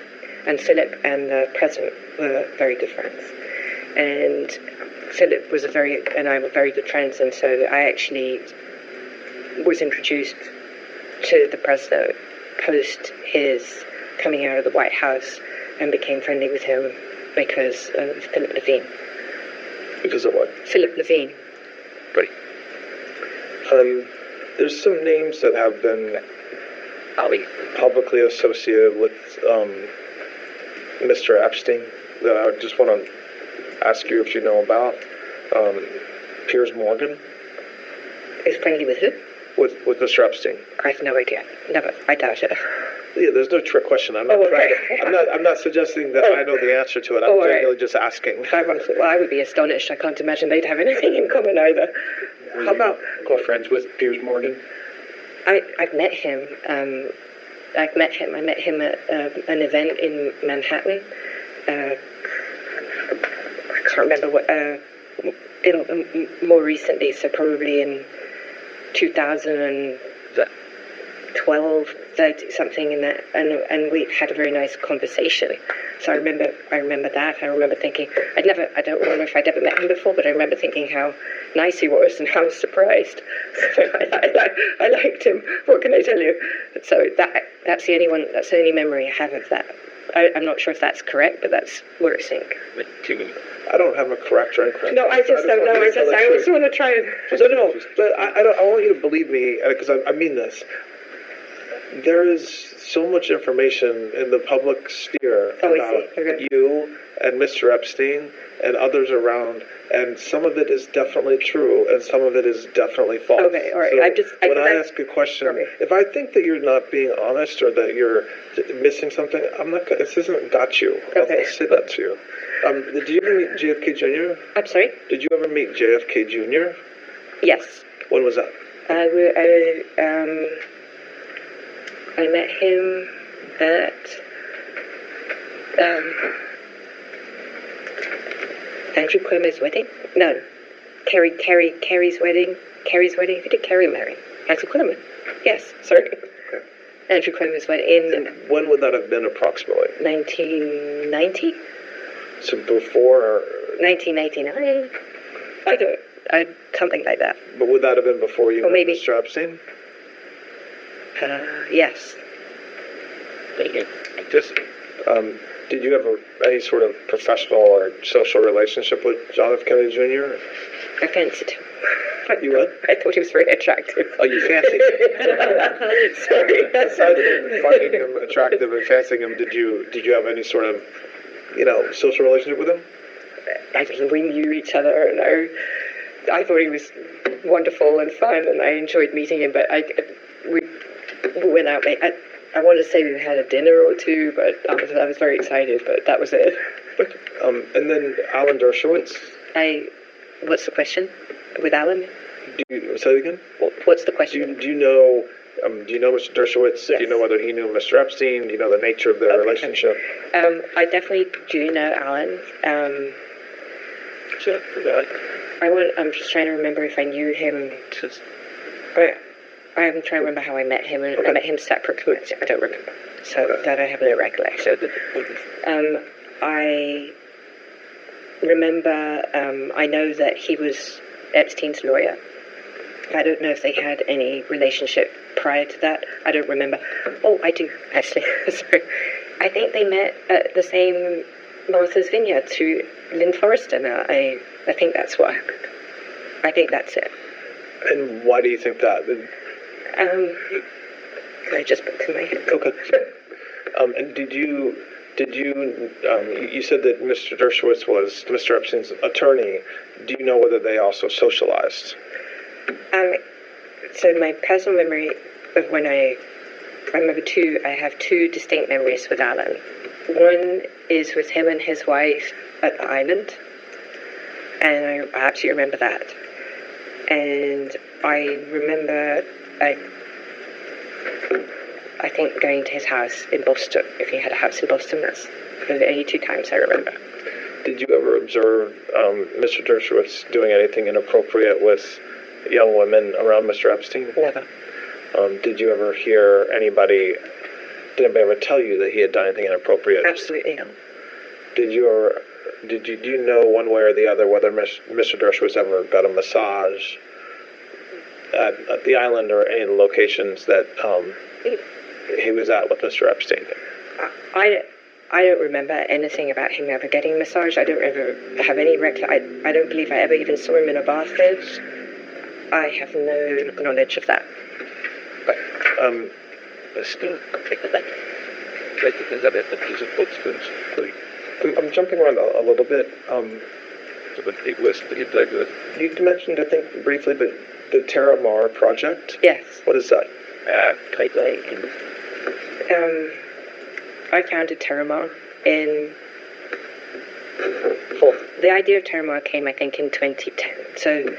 and Philip and the president were very good friends. and Philip and I were very good friends, and so I actually was introduced to the president post his coming out of the White House and became friendly with him because of Philip Levine.
Because of what?
Philip Levine.
Right. There's some names that have been publicly associated with Mr. Epstein that I just want to ask you if you know about. Piers Morgan.
Is friendly with who?
With Mr. Epstein.
I have no idea. Never. I doubt it.
Yeah, there's no trick question. I'm not I'm not suggesting that I know the answer to it. I'm genuinely just asking.
I would be astonished. I can't imagine they'd have anything in common either.
How about friends with Piers Morgan?
I've met him. I met him at an event in Manhattan. I can't remember what. More recently, so probably in 2012, 30, something in that, and we had a very nice conversation. So I remember that. I remember thinking, I don't remember if I'd ever met him before, but I remember thinking how nice he was and how surprised. So I liked him. What can I tell you? So that's the only memory I have of that. I'm not sure if that's correct, but that's what I think.
I don't have a correct or incorrect.
No, I just don't know. I just want to try and...
No, but I want you to believe me, because I mean this. There is so much information in the public sphere about you and Mr. Epstein and others around, and some of it is definitely true, and some of it is definitely false.
Okay, all right.
So when I ask a question, if I think that you're not being honest or that you're missing something, I'm not. This isn't got you.
Okay.
I'll say that to you. Did you ever meet JFK Jr.?
I'm sorry?
Did you ever meet JFK Jr.?
Yes.
When was that?
I met him at Andrew Cuomo's wedding. No, Kerry's wedding. Who did Kerry marry? Andrew Cuomo. Yes, sorry.
Okay.
Andrew Cuomo's wedding in.
When would that have been approximately?
1990.
So before.
1989. Something like that.
But would that have been before you met Mr. Epstein?
Yes.
Did you have any sort of professional or social relationship with John F. Kennedy Jr.?
I fancied him.
You what?
I thought he was very attractive.
Oh, you fancied him?
Sorry.
Aside from finding him attractive and fancying him, did you have any sort of, social relationship with him?
We knew each other, and I thought he was wonderful and fun, and I enjoyed meeting him. But we went out. I want to say we had a dinner or two, but I was very excited. But that was it.
And then Alan Dershowitz.
What's the question with Alan?
Say it again.
What's the question?
Do you know Mr. Dershowitz?
Yes.
Do you know whether he knew Mr. Epstein? Do you know the nature of their relationship?
I definitely do know Alan.
Sure.
I'm just trying to remember if I knew him. But I'm trying to remember how I met him. I met him separately. I don't remember. So that I have no recollection. I remember, I know that he was Epstein's lawyer. I don't know if they had any relationship prior to that. I don't remember. Oh, I do, actually. Sorry. I think they met at the same Martha's Vineyard through Lynn Forrester. Now, I think that's what happened. I think that's it.
And why do you think that?
I just put to my head.
Okay. And did you said that Mr. Dershowitz was Mr. Epstein's attorney. Do you know whether they also socialized?
So my personal memory of when I have two distinct memories with Alan. One is with him and his wife at the island, and I actually remember that. And I remember, I think going to his house in Boston, if he had a house in Boston. That's the only two times I remember.
Did you ever observe Mr. Dershowitz doing anything inappropriate with young women around Mr. Epstein?
Never.
Did you ever hear did anybody ever tell you that he had done anything inappropriate?
Absolutely not.
do you know one way or the other whether Mr. Dershowitz ever got a massage at the island or any of the locations that he was at with Mr. Epstein?
I don't remember anything about him ever getting a massage. I don't ever have any I don't believe I ever even saw him in a bathtub. I have no knowledge of that.
But, I'm jumping around a little bit. You mentioned, I think, briefly, but the Terra Mar project?
Yes.
What is that?
I founded Terra Mar the idea of Terra Mar came, I think, in 2010. So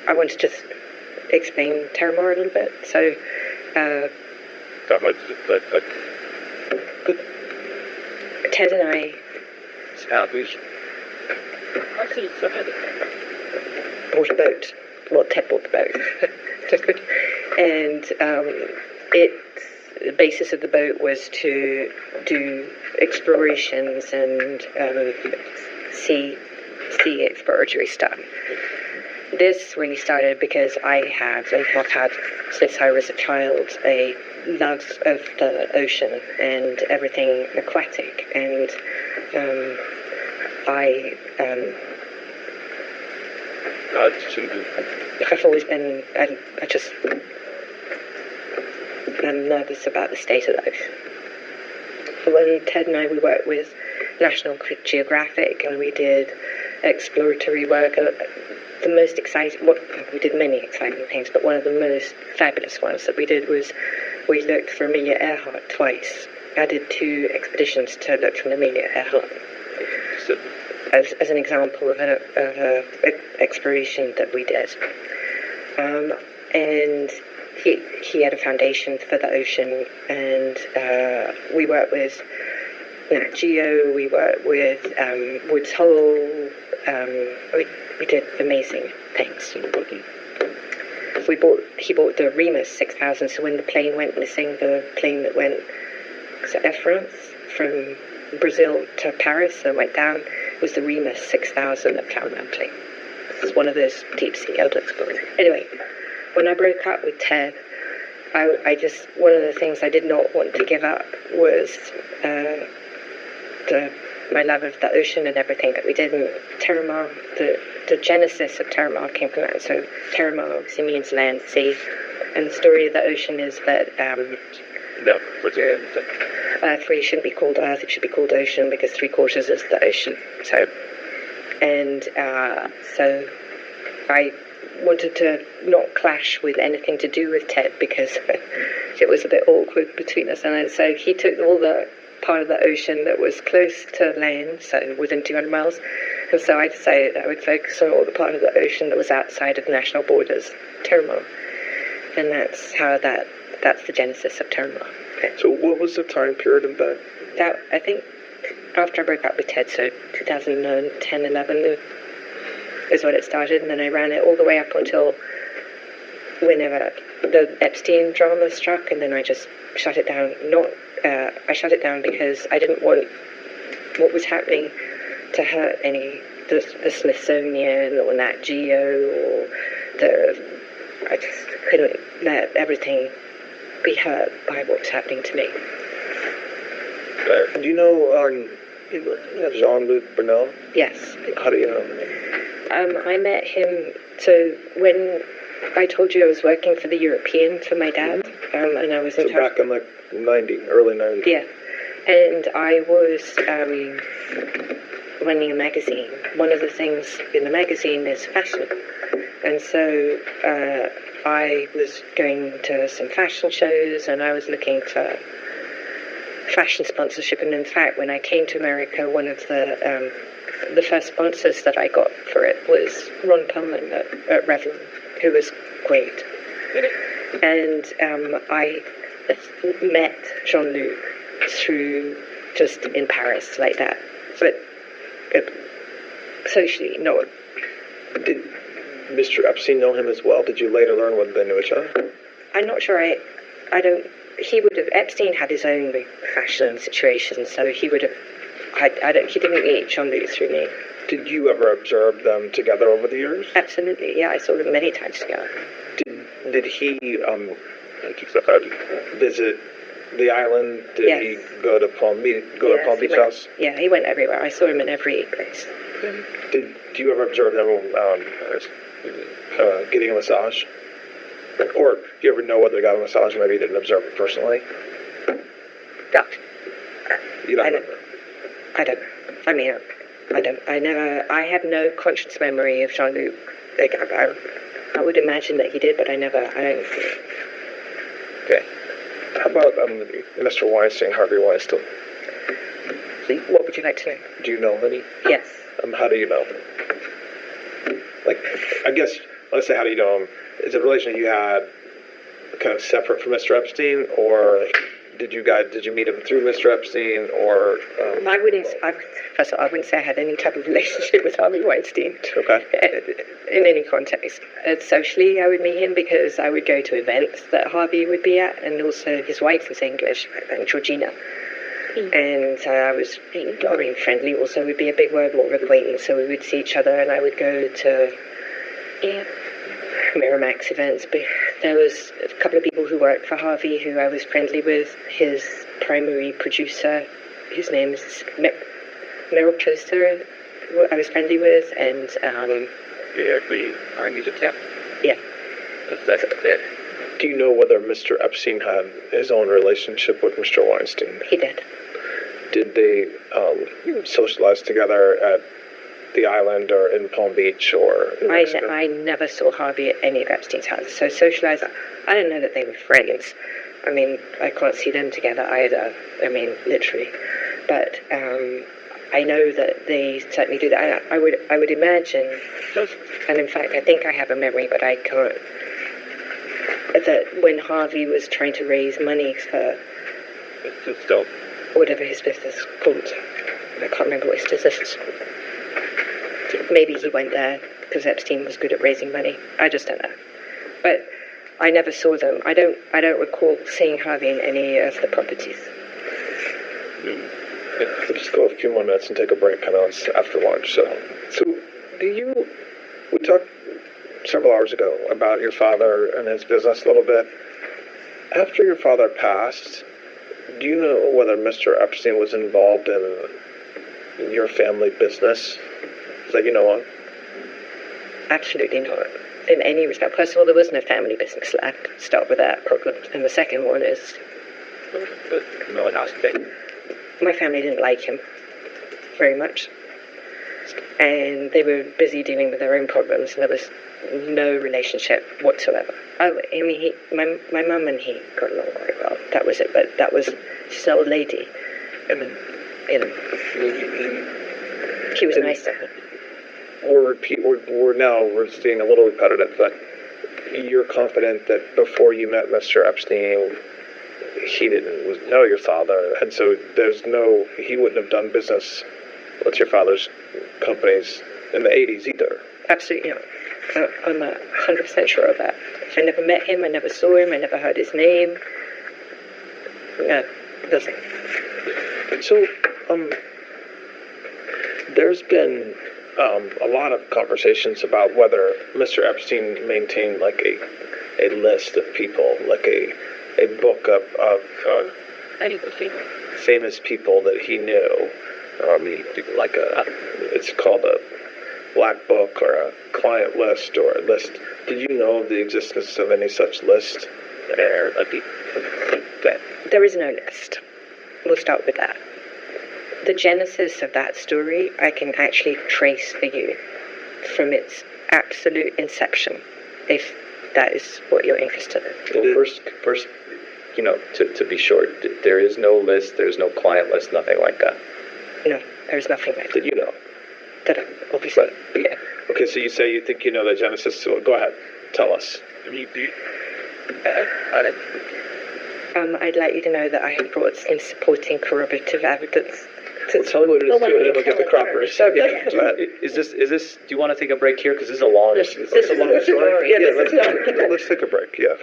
I want to just explain Terra Mar a little bit. So Ted and I bought a boat. Well, Ted bought the boat. And the basis of the boat was to do explorations and sea exploratory stuff. This really started because I have and have had since I was a child a love of the ocean and everything aquatic, and I've always been I'm nervous about the state of the ocean. When Ted and I, we worked with National Geographic and we did exploratory work. The most exciting, we did many exciting things, but one of the most fabulous ones that we did was we looked for Amelia Earhart twice. I did 2 expeditions to look for Amelia Earhart as an example of an exploration that we did. And he had a foundation for the ocean, and we worked with Nat Geo, we worked with Woods Hole, we did amazing things. He bought the Remus 6000, so when the plane went missing, the plane that went to Air France from Brazil to Paris and went down was the Remus 6000 that found that plane. It's one of those deep sea explorers. Anyway, when I broke up with Ted, one of the things I did not want to give up was my love of the ocean and everything that we did. And Terra Mar, the genesis of Terra Mar came from that. So Terra Mar obviously means land, sea, and the story of the ocean is that Earth really shouldn't be called Earth; it should be called ocean because 3/4 is the ocean. So I wanted to not clash with anything to do with Ted because it was a bit awkward between us, and so he took all the part of the ocean that was close to land, so within 200 miles, and so I decided I would focus on all the part of the ocean that was outside of national borders, Terra Mar, and that's the genesis of Terra Mar.
So what was the time period of that?
That, I think, after I broke up with Ted, so 2010, 11 is when it started, and then I ran it all the way up until whenever the Epstein drama struck, and then I just shut it down. I shut it down because I didn't want what was happening to hurt the Smithsonian or Nat Geo or I just couldn't let everything be hurt by what was happening to me.
Do you know Jean-Luc Brunel?
Yes.
How do you know?
I met him, so when I told you I was working for the European for my dad, and I was in charge.
Back in like early 90s.
Yeah, and I was running a magazine. One of the things in the magazine is fashion, and so I was going to some fashion shows, and I was looking for fashion sponsorship. And in fact, when I came to America, one of the first sponsors that I got for it was Ron Perlman at Revlon, who was great. And I met Jean-Luc through just in Paris like that, but socially not.
Did Mr. Epstein know him as well? Did you later learn whether they knew each other?
I'm not sure. He would have. Epstein had his own fashion situation, so he would have. He didn't meet Jean-Luc through me.
Did you ever observe them together over the years?
Absolutely, yeah. I saw them many times together.
Did he visit the island? Did
Yes.
he go to Palm Beach
He went-
House?
Yeah, he went everywhere. I saw him in every place.
Do you ever observe him getting a massage? Or do you ever know whether he got a massage? Maybe you didn't observe it personally.
No,
You don't
I
know.
don't. I don't. I mean, I don't. I have no conscious memory of Jean-Luc. Like, I would imagine that he did, but I don't.
Okay. How about Mr. Weinstein, Harvey Weinstein?
What would you like to know?
Do you know any?
Yes.
How do you know? Like, I guess, let's say, how do you know him? Is it a relation you had kind of separate from Mr. Epstein, or did you meet him through Mr. Epstein, or?
First of all, I wouldn't say I had any type of relationship with Harvey Weinstein.
Okay.
In any context. Socially, I would meet him because I would go to events that Harvey would be at, and also his wife was English, Georgina. And I was very friendly. Also, would be a big word, more of acquaintance. So we would see each other, and I would go to Miramax events. But there was a couple of people who worked for Harvey who I was friendly with. His primary producer, his name is Meryl Toaster, who I was friendly with, and yeah.
Do you know whether Mr. Epstein had his own relationship with Mr. Weinstein?
He did.
Did they socialize together at the island or in Palm Beach or in Mexico?
I never saw Harvey at any of Epstein's houses. So socialized, I didn't know that they were friends. I mean, I can't see them together either. I mean, literally. But I know that they certainly do that. I would imagine, and in fact, I think I have a memory, but I can't, that when Harvey was trying to raise money for whatever his business is called, I can't remember what his business is. Maybe he went there because Epstein was good at raising money. I just don't know. But I never saw them. I don't recall seeing Harvey in any of the properties.
We'll just go a few more minutes and take a break. I know it's after lunch. So we talked several hours ago about your father and his business a little bit. After your father passed, do you know whether Mr. Epstein was involved in your family business that you know of?
Absolutely not. In any respect. First of all, there was no family business. Let's start with that problem. And the second one is, my family didn't like him very much. And they were busy dealing with their own problems. And there was no relationship whatsoever. I mean, my mum and he got along quite well. That was it. But that was just an old lady. And then, she was nice to her.
We're seeing a little repetitive, but you're confident that before you met Mr. Epstein, he didn't know your father, and so he wouldn't have done business with your father's companies in the 80s either.
Absolutely not. I'm 100% sure of that. I never met him, I never saw him, I never heard his name. No, nothing.
So, there's been a lot of conversations about whether Mr. Epstein maintained like a list of people, like a book of famous people that he knew. It's called a black book or a client list or a list. Did you know of the existence of any such list?
There is no list. We'll start with that. The genesis of that story I can actually trace for you from its absolute inception, if that is what you're interested in.
First, to be short, there is no list, there's no client list, nothing like that.
No, there's nothing like that.
Did you know?
Did I? Obviously. Yeah.
Okay, so you say you think you know the genesis, so go ahead, tell us.
I'd like you to know that I have brought in supporting corroborative evidence.
Tell me what it is, and then we'll get the croppers.
So,
Do
you want to take a break here? Because this is a long...
let's take a break, yeah.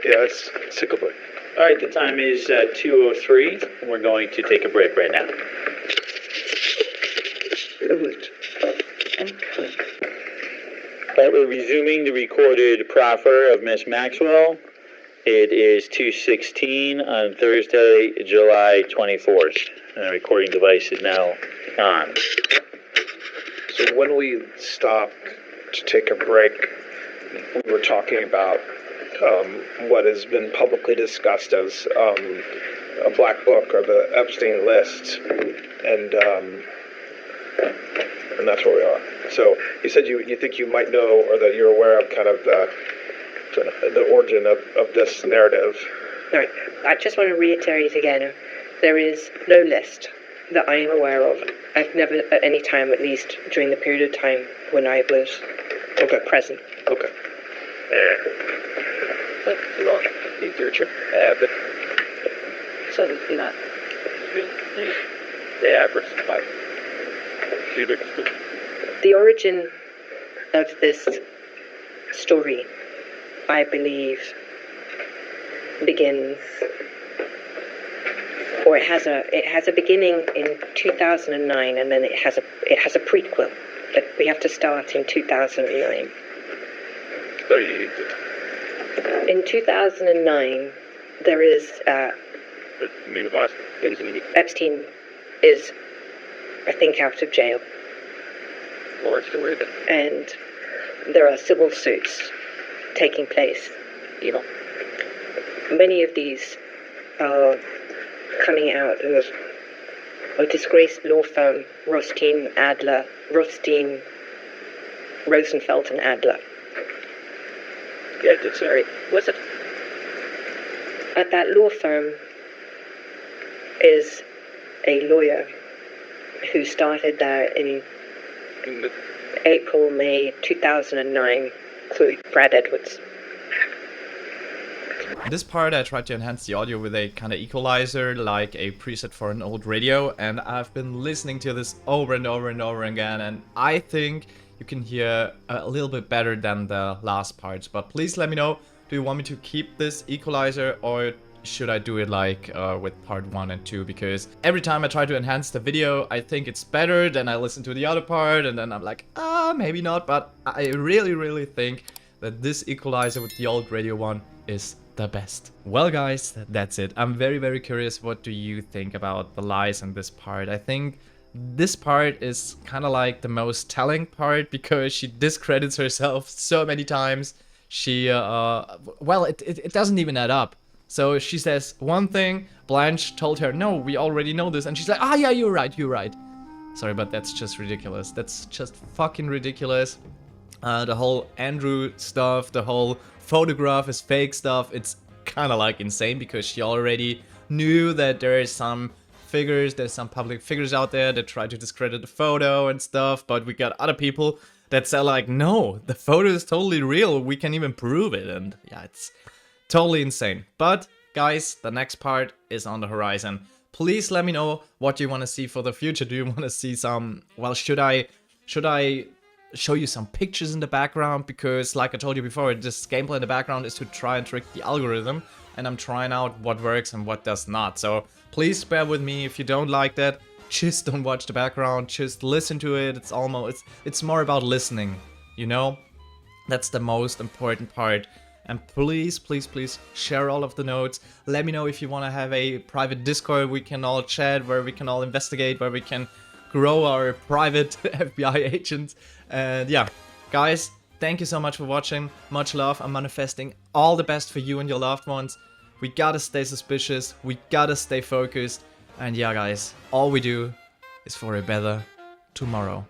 Yeah, let's take a break.
All right, the time is 2:03. We're going to take a break right now.
Good. And good.
Right, we're resuming the recorded proffer of Miss Maxwell. It is 2:16 on Thursday, July 24th. And the recording device is now on.
So when we stopped to take a break, we were talking about what has been publicly discussed as a black book or the Epstein list, and that's where we are. So you said you think you might know, or that you're aware of kind of the origin of this narrative.
All right. I just want to reiterate again, there is no list that I am aware of. I've never, at any time, at least during the period of time when I was present.
Okay.
So, you know,
The origin of this story, I believe, begins, or it has a beginning in 2009, and then it has a prequel, but we have to start in 2009. In 2009, there is Epstein is, I think, out of jail, and there are civil suits taking place. You know, many of these are coming out of a disgraced law firm, Rothstein, Rosenfeld and Adler.
yeah, sorry, what's it?
At that law firm is a lawyer who started there in April, May 2009, Brad Edwards.
In this part I tried to enhance the audio with a kind of equalizer, like a preset for an old radio, and I've been listening to this over and over and over again, and I think you can hear a little bit better than the last parts. But please let me know, do you want me to keep this equalizer, or should I do it like with part 1 and 2? Because every time I try to enhance the video, I think it's better, then I listen to the other part, and then I'm like, maybe not. But I really think that this equalizer with the old radio one is the best. Well guys, that's it. I'm very curious, what do you think about the lies in this part? I think this part is kind of like the most telling part, because she discredits herself so many times. She well, it doesn't even add up. So she says one thing, Blanche told her, no, we already know this, and she's like, yeah, you're right. Sorry, but that's just ridiculous. That's just fucking ridiculous. The whole Andrew stuff, the whole photograph is fake stuff, it's kind of like insane, because she already knew that there is some figures, there's some public figures out there that try to discredit the photo and stuff, but we got other people that say like, no, the photo is totally real, we can even prove it, and yeah, it's totally insane. But guys, the next part is on the horizon. Please let me know what you want to see for the future. Do you want to see some, well, should I show you some pictures in the background? Because like I told you before, this gameplay in the background is to try and trick the algorithm, and I'm trying out what works and what does not. So please bear with me. If you don't like that, just don't watch the background, just listen to it. It's more about listening, you know? That's the most important part. And please share all of the notes. Let me know if you want to have a private Discord, we can all chat, where we can all investigate, where we can grow our private FBI agents. And yeah, guys, thank you so much for watching. Much love. I'm manifesting all the best for you and your loved ones. We gotta stay suspicious. We gotta stay focused. And yeah, guys, all we do is for a better tomorrow.